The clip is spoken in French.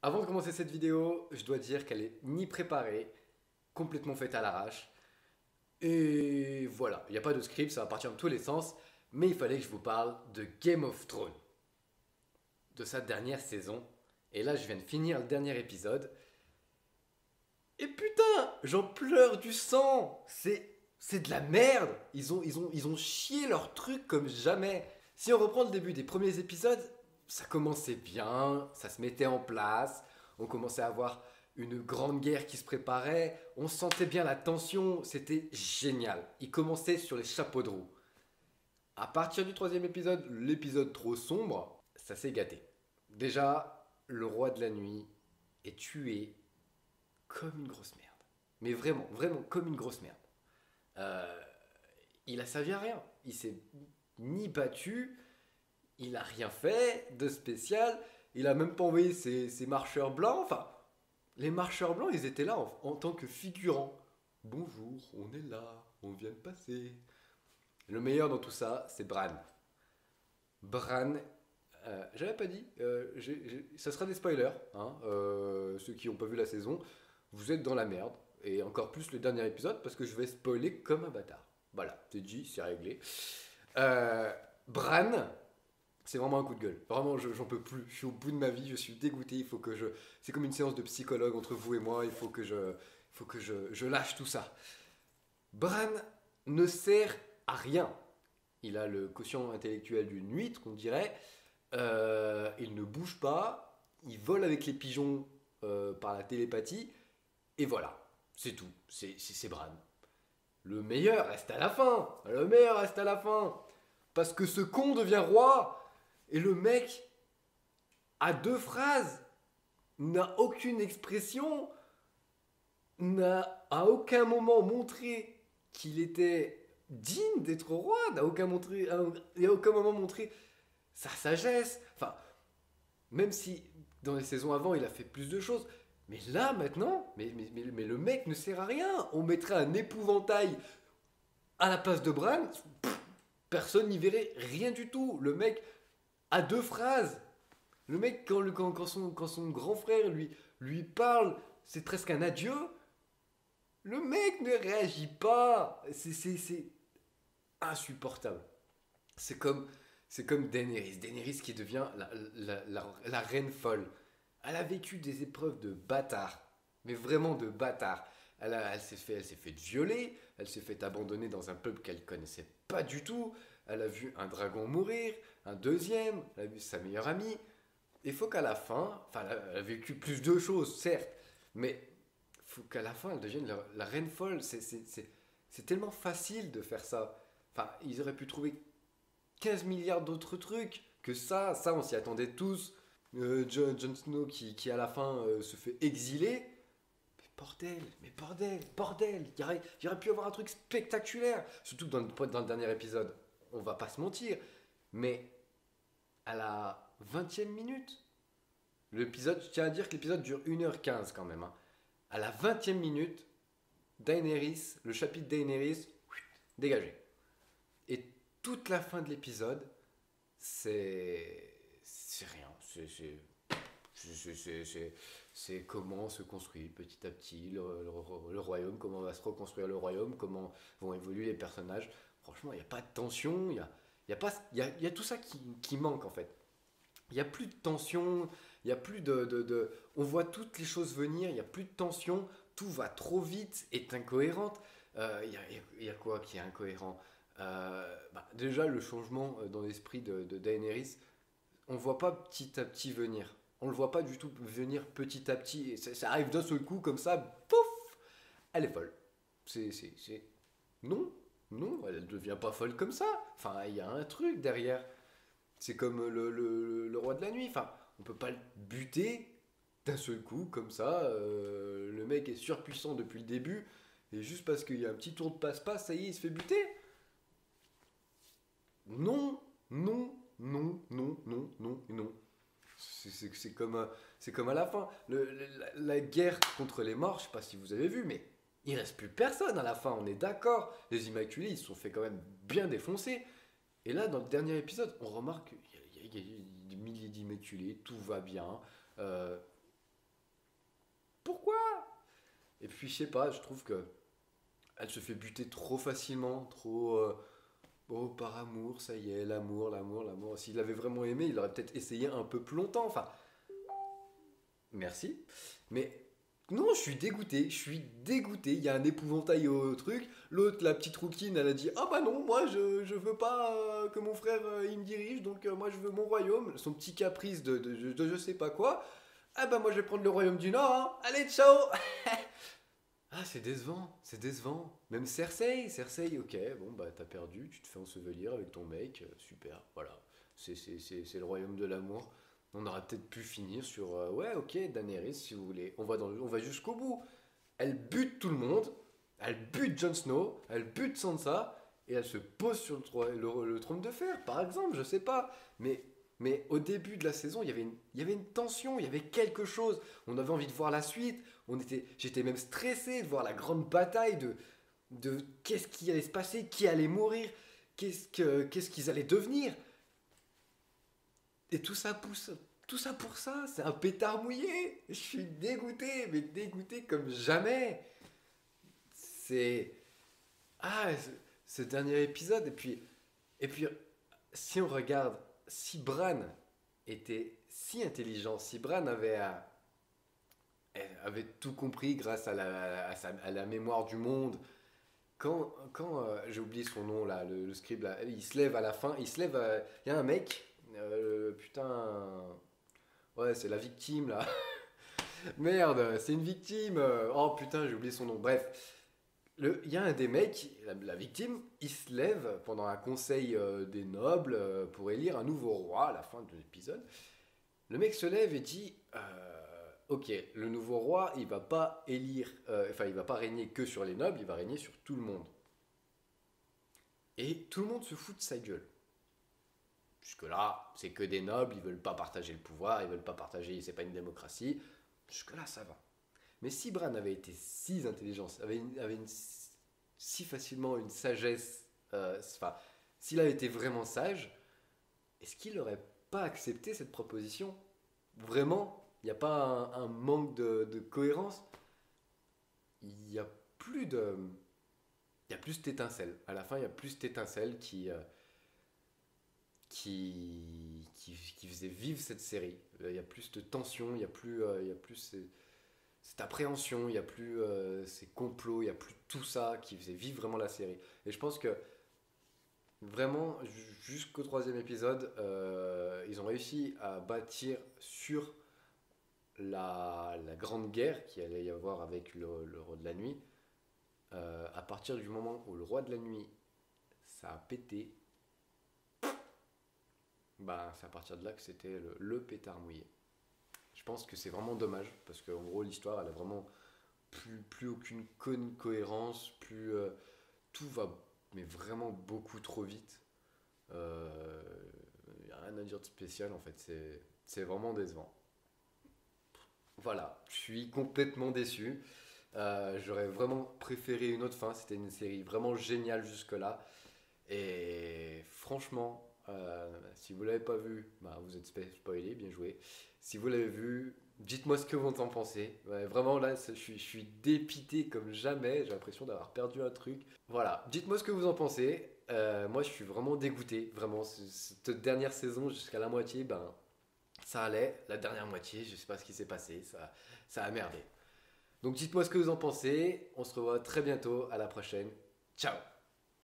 Avant de commencer cette vidéo, je dois dire qu'elle est ni préparée, complètement faite à l'arrache. Et voilà, il n'y a pas de script, ça va partir dans tous les sens. Mais il fallait que je vous parle de Game of Thrones, de sa dernière saison. Et là, je viens de finir le dernier épisode. Et putain, j'en pleure du sang. C'est de la merde. Ils ont chié leur truc comme jamais. Si on reprend le début des premiers épisodes, ça commençait bien, ça se mettait en place. On commençait à avoir une grande guerre qui se préparait. On sentait bien la tension. C'était génial. Ils commençaient sur les chapeaux de roue. À partir du troisième épisode, l'épisode trop sombre, ça s'est gâté. Déjà, le roi de la nuit est tué comme une grosse merde. Mais vraiment, vraiment comme une grosse merde. Euh, il a servi à rien. Il s'est ni battu, il a rien fait de spécial. Il a même pas envoyé ses marcheurs blancs. Enfin, les marcheurs blancs, ils étaient là en tant que figurants. Bonjour, on est là, on vient de passer. Le meilleur dans tout ça, c'est Bran. Bran, j'avais pas dit, ça sera des spoilers, hein, ceux qui n'ont pas vu la saison, vous êtes dans la merde, et encore plus le dernier épisode, parce que je vais spoiler comme un bâtard. Voilà, c'est dit, c'est réglé. Euh, Bran, c'est vraiment un coup de gueule. Vraiment, j'en peux plus. Je suis au bout de ma vie, je suis dégoûté. Il faut que je. C'est comme une séance de psychologue entre vous et moi. Il faut que je lâche tout ça. Bran ne sert à rien. Il a le quotient intellectuel d'une huître, qu'on dirait. Il ne bouge pas. Il vole avec les pigeons par la télépathie. Et voilà, c'est tout. C'est Bran. Le meilleur reste à la fin. Le meilleur reste à la fin. Parce que ce con devient roi. Et le mec a deux phrases. N'a aucune expression. N'a à aucun moment montré qu'il était digne d'être roi. N'a à aucun moment montré sa sagesse. Enfin, même si dans les saisons avant il a fait plus de choses. Mais là maintenant, mais le mec ne sert à rien. On mettrait un épouvantail à la place de Bran. Personne n'y verrait rien du tout. Le mec a deux phrases. Le mec, quand son grand frère lui parle, c'est presque un adieu. Le mec ne réagit pas. C'est insupportable. C'est comme, c'est comme Daenerys. Daenerys qui devient la reine folle. Elle a vécu des épreuves de bâtard. Mais vraiment de bâtard. Elle s'est fait violer. Elle s'est fait abandonner dans un peuple qu'elle connaissait pas du tout. Elle a vu un dragon mourir. Un deuxième. Elle a vu sa meilleure amie. Il faut qu'à la fin. Enfin, elle a vécu plus de choses, certes. Mais il faut qu'à la fin, elle devienne la reine folle. C'est tellement facile de faire ça. Enfin, ils auraient pu trouver 15 milliards d'autres trucs que ça on s'y attendait tous. Jon Snow qui à la fin se fait exiler. Mais bordel, bordel. Il y aurait pu avoir un truc spectaculaire. Surtout que dans le dernier épisode, on va pas se mentir. Mais à la 20e minute, l'épisode, je tiens à dire que l'épisode dure 1h15 quand même, hein. À la 20e minute, Daenerys, le chapitre Daenerys, dégagé. Et toute la fin de l'épisode, c'est rien. C'est comment se construit petit à petit le royaume, comment va se reconstruire le royaume, comment vont évoluer les personnages. Franchement, il n'y a pas de tension, il y a tout ça qui manque en fait. Il n'y a plus de tension, il n'y a plus on voit toutes les choses venir, il n'y a plus de tension, tout va trop vite, est incohérente. Il y a quoi qui est incohérent? Déjà, le changement dans l'esprit de Daenerys, on ne voit pas petit à petit venir. On ne le voit pas du tout venir petit à petit. Et ça arrive d'un seul coup, comme ça, pouf. Elle est folle. C'est. Non, non, elle ne devient pas folle comme ça. Enfin, il y a un truc derrière. C'est comme le roi de la nuit. Enfin, on peut pas le buter d'un seul coup, comme ça. Le mec est surpuissant depuis le début. Et juste parce qu'il y a un petit tour de passe-passe, ça y est, il se fait buter. Non, non, non, non, non, non, non. C'est comme à la fin. La guerre contre les morts, je sais pas si vous avez vu, mais il reste plus personne à la fin, on est d'accord. Les Immaculés, ils se sont fait quand même bien défoncer. Et là, dans le dernier épisode, on remarque qu'il y a des milliers d'Immaculés, tout va bien. Euh, Et puis je sais pas, je trouve que elle se fait buter trop facilement, trop oh, par amour, ça y est, l'amour, l'amour, l'amour. S'il avait vraiment aimé, il aurait peut-être essayé un peu plus longtemps. Enfin, merci. Mais non, je suis dégoûté, je suis dégoûté. Il y a un épouvantail au truc. L'autre, la petite rouquine, elle a dit ah bah non, moi je veux pas que mon frère il me dirige, donc moi je veux mon royaume. Son petit caprice de je sais pas quoi. Ah bah moi je vais prendre le royaume du Nord, hein. Allez, ciao. Ah, c'est décevant, c'est décevant. Même Cersei, ok, bon bah t'as perdu, tu te fais ensevelir avec ton mec, super, voilà. C'est le royaume de l'amour. On aurait peut-être pu finir sur, ouais, ok, Daenerys, si vous voulez. On va jusqu'au bout. Elle bute tout le monde, elle bute Jon Snow, elle bute Sansa, et elle se pose sur le trône de fer, par exemple, je sais pas. Mais au début de la saison, il y avait une tension, il y avait quelque chose. On avait envie de voir la suite. J'étais même stressé de voir la grande bataille de qu'est-ce qui allait se passer, qui allait mourir, qu'est-ce qu'ils allaient devenir. Et tout ça pour ça, c'est un pétard mouillé. Je suis dégoûté, mais dégoûté comme jamais. C'est ce dernier épisode et puis si on regarde, si Bran était si intelligent, si Bran avait tout compris grâce à la mémoire du monde. Quand j'ai oublié son nom là, le scribe là, il se lève à la fin, il y a un mec, putain, ouais c'est la victime là, merde, c'est une victime, oh putain j'ai oublié son nom, bref, il y a un des mecs, la victime, il se lève pendant un conseil des nobles pour élire un nouveau roi à la fin de l'épisode. Le mec se lève et dit ok, le nouveau roi, il va pas élire, enfin, il va pas régner que sur les nobles, il va régner sur tout le monde. Et tout le monde se fout de sa gueule. Jusque-là, c'est que des nobles, ils veulent pas partager le pouvoir, ils veulent pas partager, c'est pas une démocratie. Jusque-là, ça va. Mais si Bran avait été si intelligent, si facilement une sagesse, enfin, s'il avait été vraiment sage, est-ce qu'il n'aurait pas accepté cette proposition? Vraiment, il n'y a pas un manque de cohérence. Il y a plus de, il y a plus cette étincelle. À la fin, il y a plus cette étincelle qui faisait vivre cette série. Il y a plus de tension, il y a plus cette appréhension, il n'y a plus ces complots, il n'y a plus tout ça qui faisait vivre vraiment la série. Et je pense que vraiment, jusqu'au troisième épisode, ils ont réussi à bâtir sur la grande guerre qu'il allait y avoir avec le roi de la nuit. À partir du moment où le roi de la nuit, ça a pété, bah, c'est à partir de là que c'était le pétard mouillé. Je pense que c'est vraiment dommage, parce qu'en gros, l'histoire, elle a vraiment plus aucune cohérence, tout va mais vraiment beaucoup trop vite. Il n'y a rien à dire de spécial en fait, c'est vraiment décevant. Voilà, je suis complètement déçu. J'aurais vraiment préféré une autre fin, c'était une série vraiment géniale jusque-là. Et franchement, si vous l'avez pas vu, bah, vous êtes spoilé, bien joué. Si vous l'avez vu, dites-moi ce que vous en pensez. Ouais, vraiment là, je suis dépité comme jamais, j'ai l'impression d'avoir perdu un truc. Voilà, dites-moi ce que vous en pensez. Moi, je suis vraiment dégoûté, vraiment. Cette dernière saison, jusqu'à la moitié, ben, ça allait. La dernière moitié, je sais pas ce qui s'est passé, ça a merdé. Donc dites-moi ce que vous en pensez. On se revoit très bientôt. À la prochaine. Ciao.